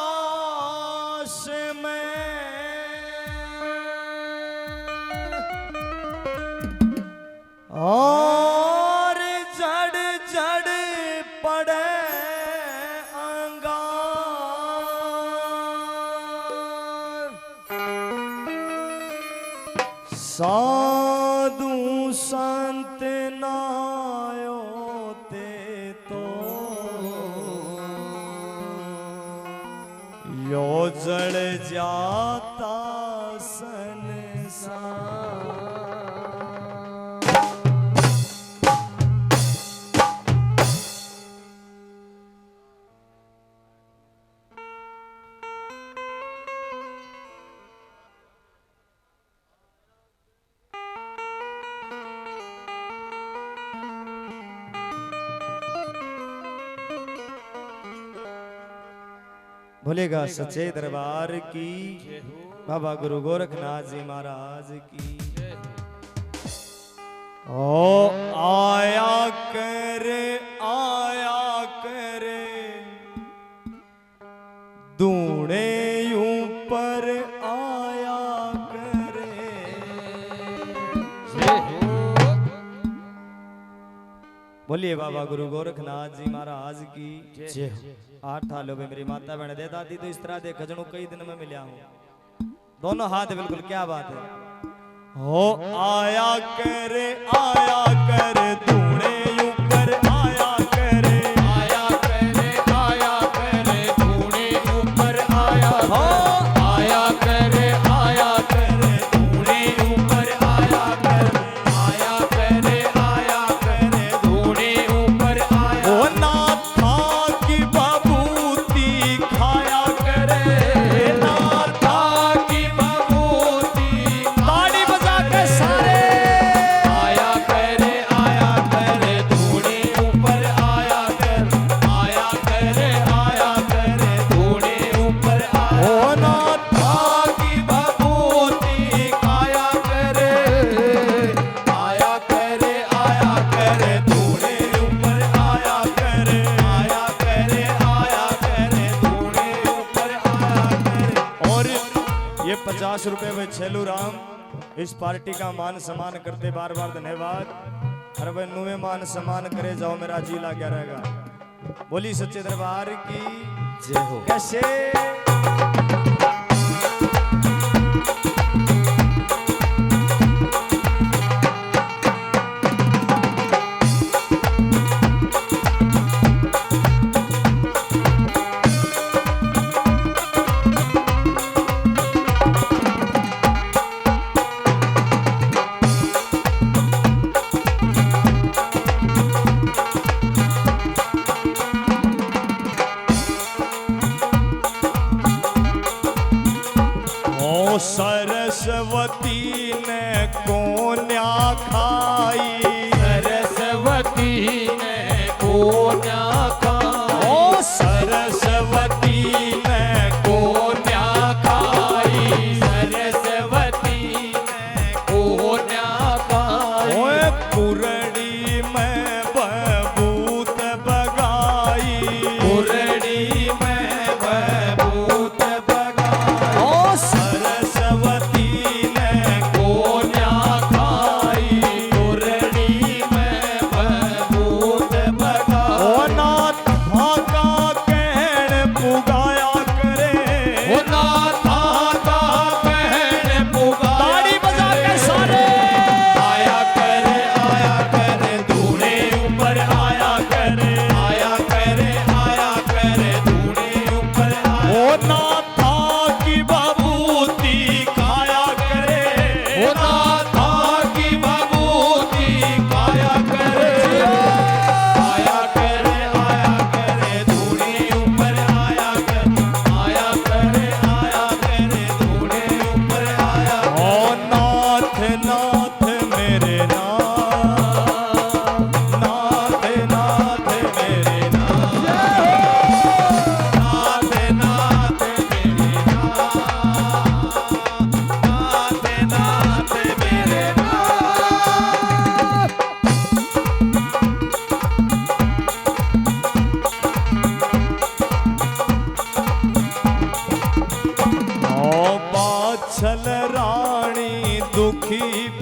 आकाश में और जड़ जड़ पड़े अंगार साधु संत नायो ते तो यो जड़ जाता संसार। भोलेगा सच्चे दरबार की, बाबा गुरु गोरखनाथ जी महाराज की। ओ आया करे दूणे ऊपर आया करे। बोलिए बाबा गुरु गोरखनाथ जी महाराज की जय हो। 8 सालों में मेरी माता बहन दे दादी तो इस तरह दे खजनों कई दिन में मिला हूं। दोनों हाथ बिल्कुल, क्या बात है। हो आया करे तूने ऊपर आया करे तूने ऊपर आया हो आया करे तूने ऊपर आया करे तूने ऊपर आया। ओ ना था कि बबूती खाया करे, ना था कि बबूती, ताली बजा के सारे आया करे तूने ऊपर आया करे तूने ऊपर आया। ओ ना था कि बबूती खाया करे तूने ऊपर आया करे तूने ऊपर आया करे। और ये 50 रुपए में छेलू राम इस पार्टी का मान सम्मान करते बार बार धन्यवाद। हर भाई नुए मान सम्मान करे जाओ, मेरा जी ला क्या रहेगा। बोली सच्चे दरबार की जय हो। कैसे सरस्वती ने कोन्या खाई, सरस्वती ने कोन्या खाई। ओ सरस्वती ने कोन्या खाई, सरस्वती ने कोन्या खाई। ओए कुरड़ी में बबूत बगाई, कुरड़ी में बबूत बगाई। ओ सरस्वती ने कोन्या खाई, कुरड़ी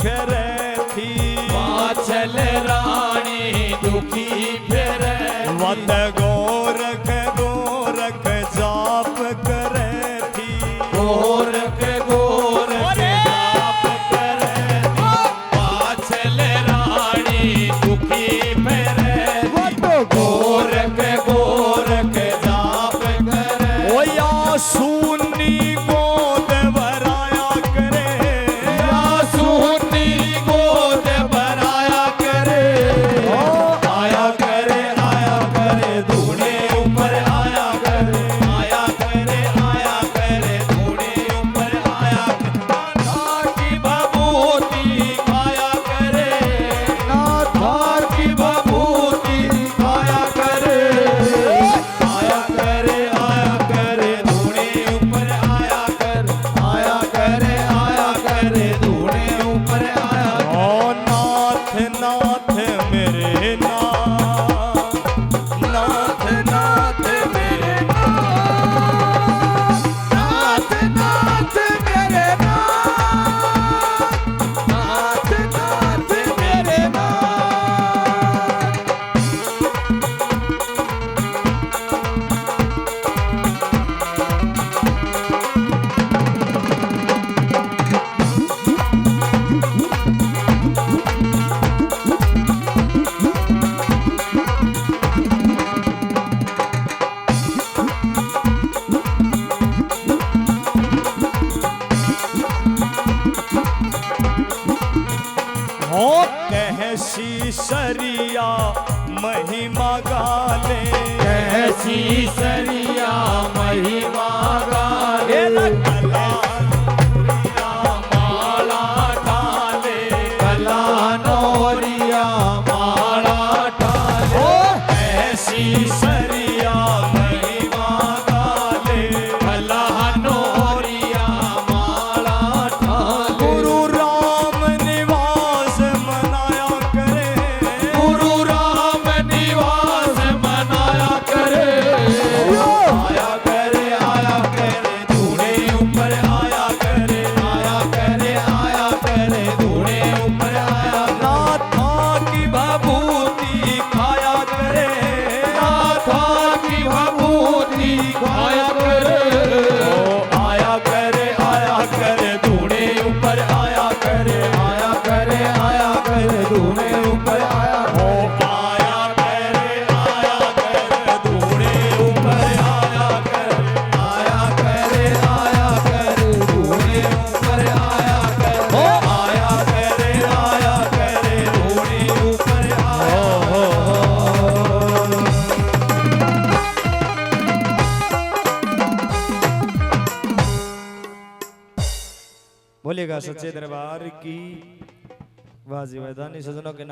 फेरे थी पाछल रानी दुखी फेरे वत गोरख गोरख जाप करे थी गोरख गोरख जाप करे पाछल रानी दुखी फेरे गोरख गोरख जाप करे ओ या सुनी गोद भराया करे या सुनी गोद भराया करे आया करे धूने ऊपर आया करे धूने ऊपर आया नाथा की भभूति खाया करे नाथा की भभूति खाया करे आया करे धूने ऊपर आया करे धूने ऊपर आया ओ नाथ नाथ मेरे नाथ नाथ नाथ मेरे नाथ नाथ मेरे नाथ नाथ मेरे नाथ हो कहसी सरिया महिमा गाले ऐसी सरिया महिमा गाले कला माला ठाले कला नोरिया माला ठाले ऐसी सरिया महिमा गाले कला नोरिया माला ठाले गुरु राम निवास मनाया करे गुरु राम निवास मनाया करे आया करे धूने ऊपर आया करे धूने ऊपर आया नाथा की भभूति खाया करे नाथा की भभूति खाया करे आया करे धूने ऊपर आया करे धूने ऊपर आया आया करे धूने ऊपर आया करे धूने ऊपर आया करे आया करे धूने ऊपर आया बोलिएगा सच्चे दरबार की वाह जी वैदानी सजनों के नाम